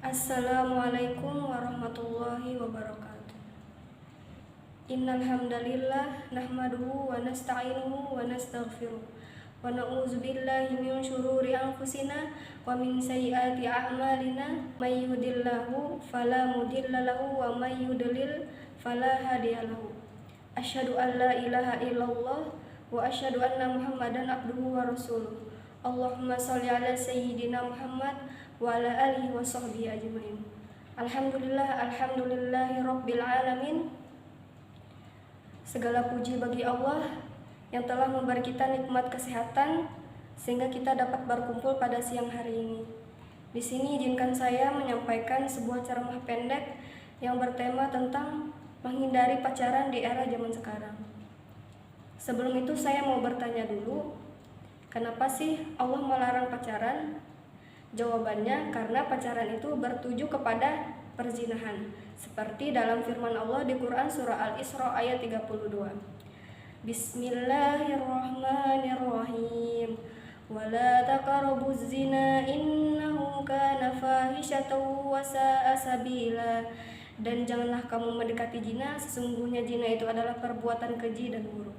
Assalamualaikum warahmatullahi wabarakatuh. Innal hamdalillah nahmaduhu wa nasta'inuhu wa nastaghfiruh wa na'udzu billahi min syururi anfusina wa min sayyiati a'malina may yahdihillahu fala mudilla lahu wa may yudlil fala hadiya lahu. Asyhadu an la ilaha illallah wa asyhadu anna Muhammadan abduhu wa rasuluh. Allahumma sholli ala sayyidina Muhammad wa ala alihi wa sahbihi ajmain. Alhamdulillahi rabbil alamin. Segala puji bagi Allah yang telah memberi kita nikmat kesehatan sehingga kita dapat berkumpul pada siang hari ini. Di sini izinkan saya menyampaikan sebuah ceramah pendek yang bertema tentang menghindari pacaran di era zaman sekarang. Sebelum itu saya mau bertanya dulu, kenapa sih Allah melarang pacaran? Jawabannya karena pacaran itu bertuju kepada perzinahan, seperti dalam firman Allah di Quran surah Al-Isra ayat 32. Bismillahirrahmanirrahim. Wala taqrabuz zina innahu kana fahisyatan wa sa'a sabila. Dan janganlah kamu mendekati zina, sesungguhnya zina itu adalah perbuatan keji dan buruk.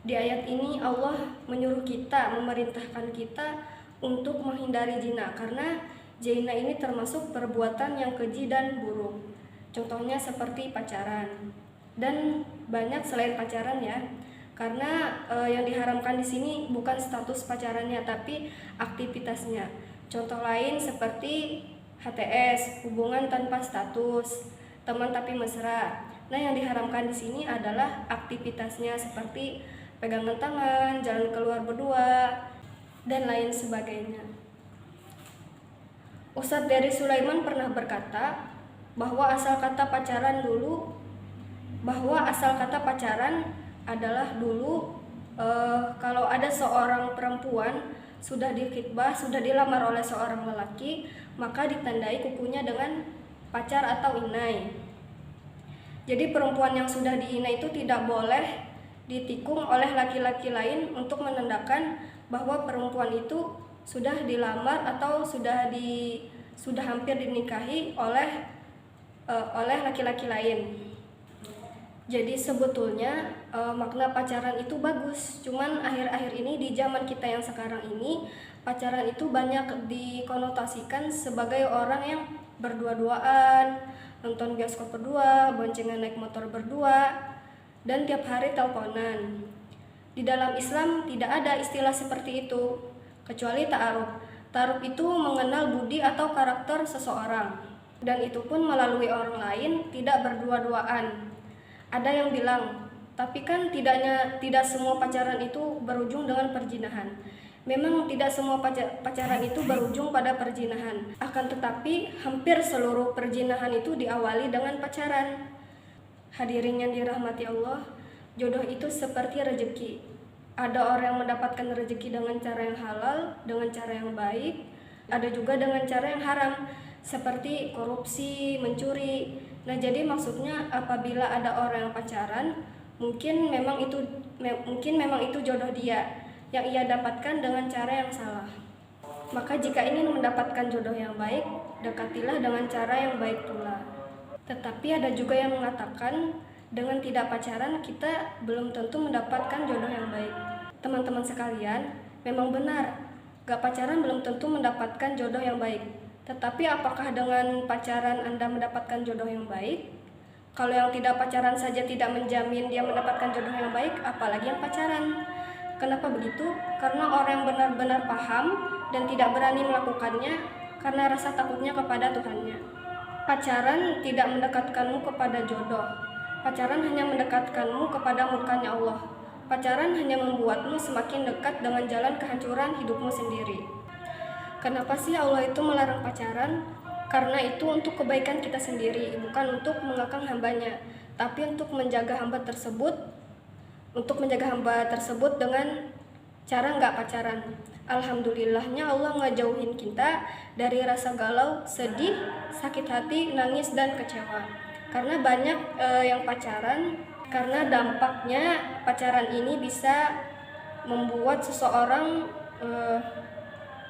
Di ayat ini Allah menyuruh kita, memerintahkan kita untuk menghindari zina karena zina ini termasuk perbuatan yang keji dan buruk. Contohnya seperti pacaran dan banyak selain pacaran ya. Karena yang diharamkan di sini bukan status pacarannya tapi aktivitasnya. Contoh lain seperti HTS, hubungan tanpa status, teman tapi mesra. Nah, yang diharamkan di sini adalah aktivitasnya seperti pegangan tangan, jalan keluar berdua, dan lain sebagainya. Ustadz dari Sulaiman pernah berkata bahwa asal kata pacaran adalah dulu kalau ada seorang perempuan sudah dikhitbah, sudah dilamar oleh seorang lelaki, maka ditandai kukunya dengan pacar atau inai. Jadi perempuan yang sudah diinai itu tidak boleh ditikung oleh laki-laki lain untuk menandakan bahwa perempuan itu sudah dilamar atau sudah hampir dinikahi oleh laki-laki lain. Jadi sebetulnya makna pacaran itu bagus, cuman akhir-akhir ini di zaman kita yang sekarang ini pacaran itu banyak dikonotasikan sebagai orang yang berdua-duaan, nonton bioskop berdua, boncengan naik motor berdua, dan tiap hari teleponan. Di dalam Islam tidak ada istilah seperti itu, kecuali ta'aruf. Ta'aruf itu mengenal budi atau karakter seseorang, dan itu pun melalui orang lain, tidak berdua-duaan. Ada yang bilang, tapi kan tidak semua pacaran itu berujung dengan perzinahan. Memang tidak semua pacaran itu berujung pada perzinahan, akan tetapi hampir seluruh perzinahan itu diawali dengan pacaran. Hadirin yang dirahmati Allah, jodoh itu seperti rezeki. Ada orang yang mendapatkan rezeki dengan cara yang halal, dengan cara yang baik. Ada juga dengan cara yang haram, seperti korupsi, mencuri. Nah, jadi maksudnya apabila ada orang yang pacaran, mungkin memang itu jodoh dia yang ia dapatkan dengan cara yang salah. Maka jika ingin mendapatkan jodoh yang baik, dekatilah dengan cara yang baik pula. Tetapi ada juga yang mengatakan dengan tidak pacaran kita belum tentu mendapatkan jodoh yang baik. Teman-teman sekalian, memang benar, gak pacaran belum tentu mendapatkan jodoh yang baik. Tetapi apakah dengan pacaran Anda mendapatkan jodoh yang baik? Kalau yang tidak pacaran saja tidak menjamin dia mendapatkan jodoh yang baik, apalagi yang pacaran. Kenapa begitu? Karena orang yang benar-benar paham dan tidak berani melakukannya karena rasa takutnya kepada Tuhannya. Pacaran tidak mendekatkanmu kepada jodoh. Pacaran hanya mendekatkanmu kepada murkanya Allah. Pacaran hanya membuatmu semakin dekat dengan jalan kehancuran hidupmu sendiri. Kenapa sih Allah itu melarang pacaran? Karena itu untuk kebaikan kita sendiri, bukan untuk mengekang hambanya, tapi untuk menjaga hamba tersebut dengan cara nggak pacaran. Alhamdulillahnya Allah ngejauhin kita dari rasa galau, sedih, sakit hati, nangis, dan kecewa. Karena banyak yang pacaran, karena dampaknya pacaran ini bisa membuat seseorang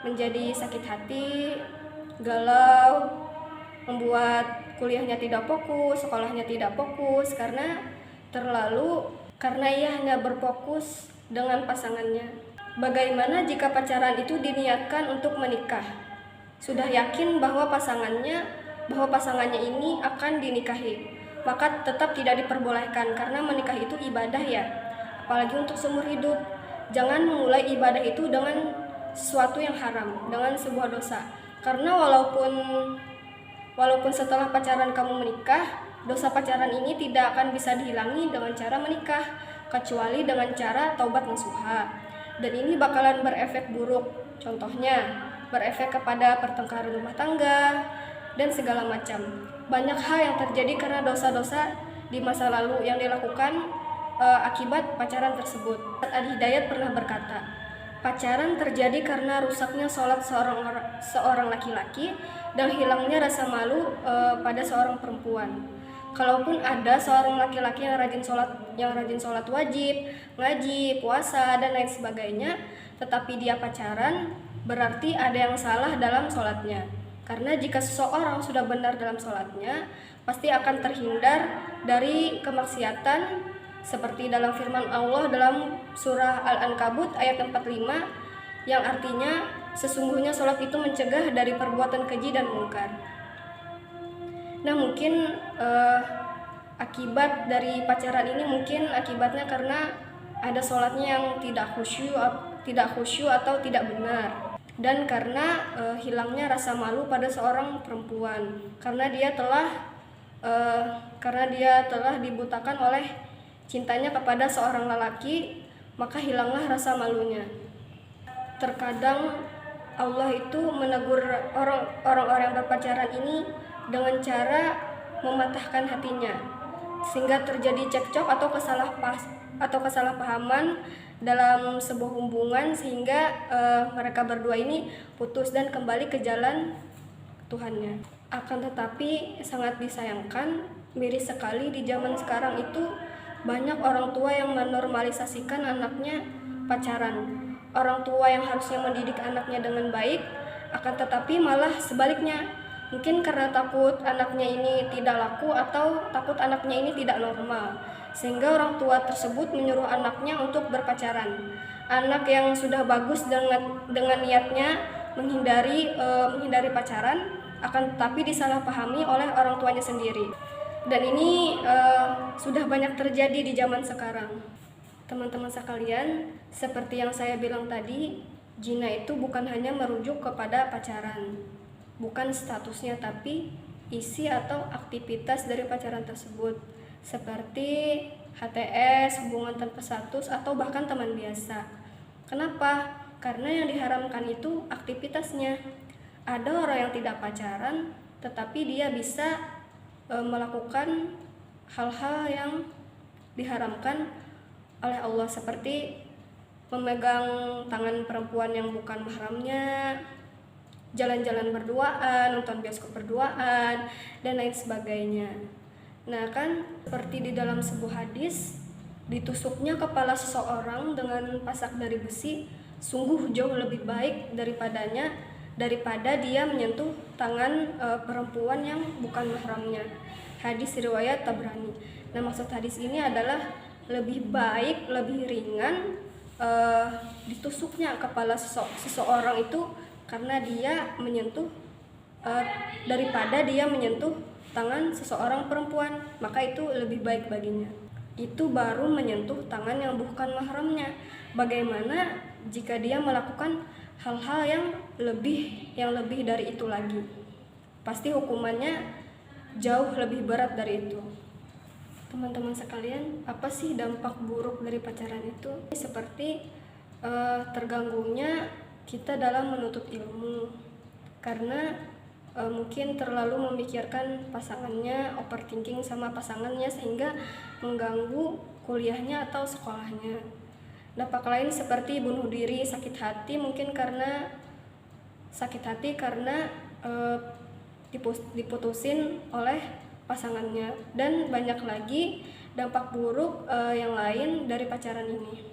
menjadi sakit hati, galau, membuat kuliahnya tidak fokus, sekolahnya tidak fokus karena ia hanya berfokus dengan pasangannya. Bagaimana jika pacaran itu diniatkan untuk menikah? Sudah yakin bahwa pasangannya ini akan dinikahi, maka tetap tidak diperbolehkan karena menikah itu ibadah ya, apalagi untuk seumur hidup. Jangan memulai ibadah itu dengan sesuatu yang haram, dengan sebuah dosa. Karena walaupun setelah pacaran kamu menikah, dosa pacaran ini tidak akan bisa dihilangi dengan cara menikah, kecuali dengan cara taubat nasuha. Dan ini bakalan berefek buruk. Contohnya, berefek kepada pertengkaran rumah tangga dan segala macam. Banyak hal yang terjadi karena dosa-dosa di masa lalu yang dilakukan akibat pacaran tersebut. Al-Hidayat pernah berkata, pacaran terjadi karena rusaknya sholat seorang laki-laki dan hilangnya rasa malu pada seorang perempuan. Kalaupun ada seorang laki-laki yang rajin sholat wajib, ngaji, puasa dan lain sebagainya, tetapi dia pacaran, berarti ada yang salah dalam sholatnya. Karena jika seseorang sudah benar dalam sholatnya, pasti akan terhindar dari kemaksiatan, seperti dalam firman Allah dalam surah Al-Ankabut ayat 45, yang artinya sesungguhnya sholat itu mencegah dari perbuatan keji dan mungkar. Nah, mungkin akibat dari pacaran ini mungkin akibatnya karena ada sholatnya yang tidak khusyuk atau tidak benar, dan karena hilangnya rasa malu pada seorang perempuan karena dia telah dibutakan oleh cintanya kepada seorang lelaki, maka hilanglah rasa malunya. Terkadang Allah itu menegur orang-orang yang berpacaran ini dengan cara mematahkan hatinya, sehingga terjadi cekcok atau kesalahpahaman dalam sebuah hubungan, sehingga mereka berdua ini putus dan kembali ke jalan Tuhannya. Akan tetapi sangat disayangkan, miris sekali di zaman sekarang itu banyak orang tua yang menormalisasikan anaknya pacaran. Orang tua yang harusnya mendidik anaknya dengan baik, akan tetapi malah sebaliknya. Mungkin karena takut anaknya ini tidak laku atau takut anaknya ini tidak normal, sehingga orang tua tersebut menyuruh anaknya untuk berpacaran. Anak yang sudah bagus dengan niatnya menghindari pacaran, akan tetapi disalahpahami oleh orang tuanya sendiri. Dan ini sudah banyak terjadi di zaman sekarang. Teman-teman sekalian, seperti yang saya bilang tadi, zina itu bukan hanya merujuk kepada pacaran, bukan statusnya, tapi isi atau aktivitas dari pacaran tersebut, seperti HTS, hubungan tanpa status, atau bahkan teman biasa. Kenapa? Karena yang diharamkan itu aktivitasnya. Ada orang yang tidak pacaran, tetapi dia bisa melakukan hal-hal yang diharamkan oleh Allah, seperti memegang tangan perempuan yang bukan mahramnya, jalan-jalan berduaan, nonton bioskop berduaan, dan lain sebagainya. Nah kan, seperti di dalam sebuah hadis, ditusuknya kepala seseorang dengan pasak dari besi sungguh jauh lebih baik daripada dia menyentuh tangan perempuan yang bukan mahramnya. Hadis riwayat Tabrani. Nah, maksud hadis ini adalah lebih baik, lebih ringan ditusuknya kepala seseorang itu karena dia menyentuh daripada dia menyentuh tangan seseorang perempuan, maka itu lebih baik baginya. Itu baru menyentuh tangan yang bukan mahramnya. Bagaimana jika dia melakukan hal-hal yang lebih dari itu lagi? Pasti hukumannya jauh lebih berat dari itu. Teman-teman sekalian, apa sih dampak buruk dari pacaran itu? Seperti terganggunya kita dalam menuntut ilmu, karena mungkin terlalu memikirkan pasangannya, overthinking sama pasangannya, sehingga mengganggu kuliahnya atau sekolahnya. Dampak lain seperti bunuh diri, sakit hati, mungkin karena diputusin oleh pasangannya, dan banyak lagi dampak buruk yang lain dari pacaran ini.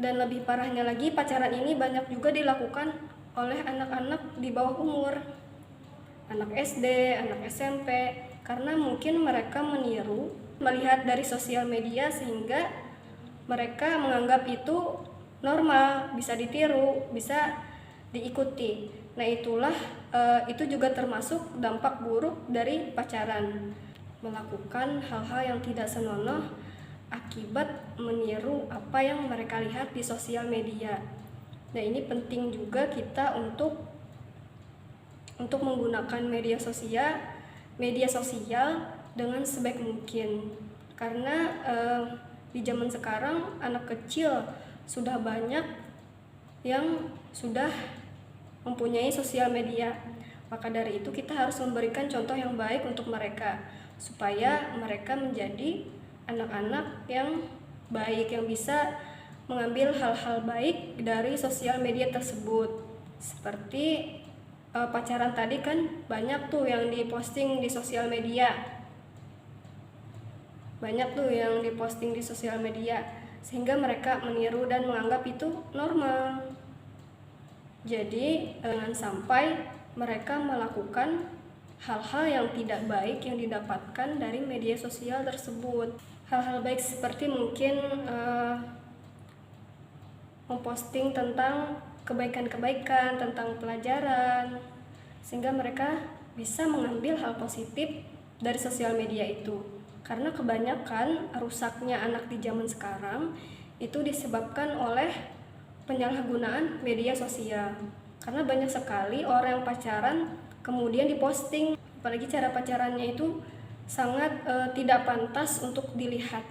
Dan lebih parahnya lagi, pacaran ini banyak juga dilakukan oleh anak-anak di bawah umur, anak SD, anak SMP, karena mungkin mereka meniru, melihat dari sosial media sehingga mereka menganggap itu normal, bisa ditiru, bisa diikuti. Nah, itu juga termasuk dampak buruk dari pacaran. Melakukan hal-hal yang tidak senonoh akibat meniru apa yang mereka lihat di sosial media. Nah, ini penting juga kita untuk menggunakan media sosial dengan sebaik mungkin. Karena di zaman sekarang anak kecil sudah banyak yang sudah mempunyai sosial media. Maka dari itu kita harus memberikan contoh yang baik untuk mereka, supaya mereka menjadi anak-anak yang baik, yang bisa mengambil hal-hal baik dari sosial media tersebut. Seperti pacaran tadi kan banyak tuh yang diposting di sosial media. Sehingga mereka meniru dan menganggap itu normal. Jadi jangan sampai mereka melakukan hal-hal yang tidak baik yang didapatkan dari media sosial tersebut. Hal-hal baik seperti mungkin memposting tentang kebaikan-kebaikan, tentang pelajaran, sehingga mereka bisa mengambil hal positif dari sosial media itu. Karena kebanyakan rusaknya anak di zaman sekarang itu disebabkan oleh penyalahgunaan media sosial. Karena banyak sekali orang yang pacaran kemudian diposting, apalagi cara pacarannya itu sangat tidak pantas untuk dilihat,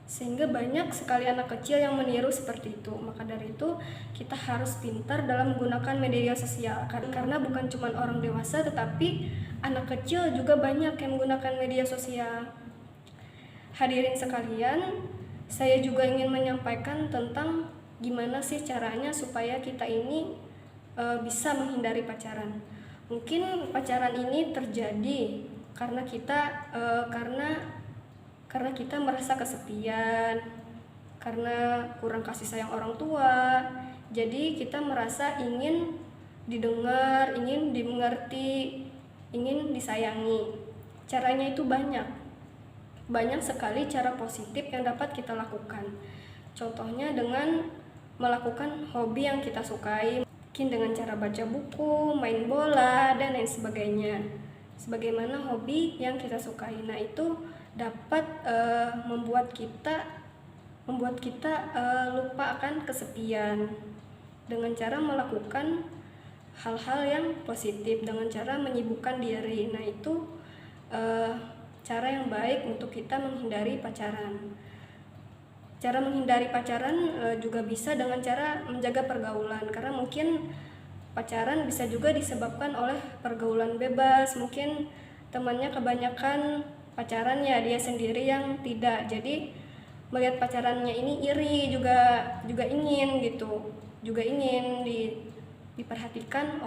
sehingga banyak sekali anak kecil yang meniru seperti itu. Maka dari itu kita harus pintar dalam menggunakan media sosial, karena bukan cuma orang dewasa tetapi anak kecil juga banyak yang menggunakan media sosial. Hadirin sekalian, saya juga ingin menyampaikan tentang gimana sih caranya supaya kita ini bisa menghindari pacaran. Mungkin pacaran ini terjadi karena kita merasa kesepian, karena kurang kasih sayang orang tua. Jadi kita merasa ingin didengar, ingin dimengerti, ingin disayangi. Caranya itu banyak sekali cara positif yang dapat kita lakukan. Contohnya dengan melakukan hobi yang kita sukai, mungkin dengan cara baca buku, main bola, dan lain sebagainya. Sebagaimana hobi yang kita sukai. Nah, itu dapat membuat kita lupa akan kesepian dengan cara melakukan hal-hal yang positif, dengan cara menyibukkan diri. Nah, itu cara yang baik untuk kita menghindari pacaran. Cara menghindari pacaran juga bisa dengan cara menjaga pergaulan, karena mungkin pacaran bisa juga disebabkan oleh pergaulan bebas. Mungkin temannya kebanyakan pacaran, ya dia sendiri yang tidak. Jadi melihat pacarannya ini iri, juga ingin diperhatikan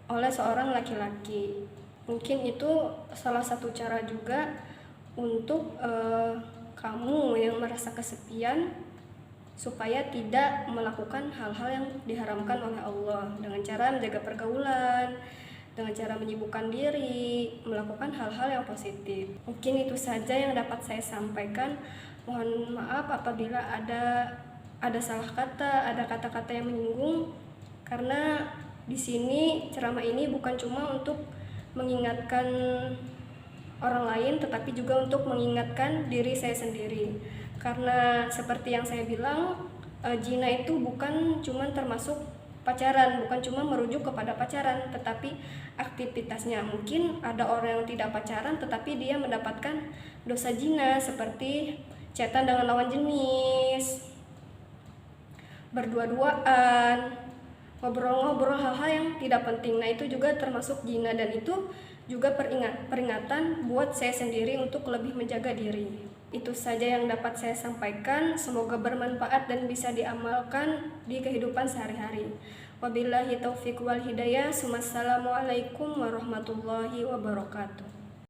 oleh seorang laki-laki. Mungkin itu salah satu cara juga untuk kamu yang merasa kesepian supaya tidak melakukan hal-hal yang diharamkan oleh Allah, dengan cara menjaga pergaulan, dengan cara menyibukkan diri, melakukan hal-hal yang positif. Mungkin itu saja yang dapat saya sampaikan. Mohon maaf apabila ada salah kata, ada kata-kata yang menyinggung, karena di sini ceramah ini bukan cuma untuk mengingatkan orang lain, tetapi juga untuk mengingatkan diri saya sendiri. Karena seperti yang saya bilang, zina itu bukan cuma termasuk pacaran, bukan cuma merujuk kepada pacaran, tetapi aktivitasnya. Mungkin ada orang yang tidak pacaran tetapi dia mendapatkan dosa zina, seperti chatan dengan lawan jenis, berdua-duaan, ngobrol-ngobrol hal-hal yang tidak penting. Nah, itu juga termasuk zina, dan itu juga peringatan buat saya sendiri untuk lebih menjaga diri. Itu saja yang dapat saya sampaikan. Semoga bermanfaat dan bisa diamalkan di kehidupan sehari-hari. Wabillahi taufiq wal hidayah. Wassalamualaikum warahmatullahi wabarakatuh.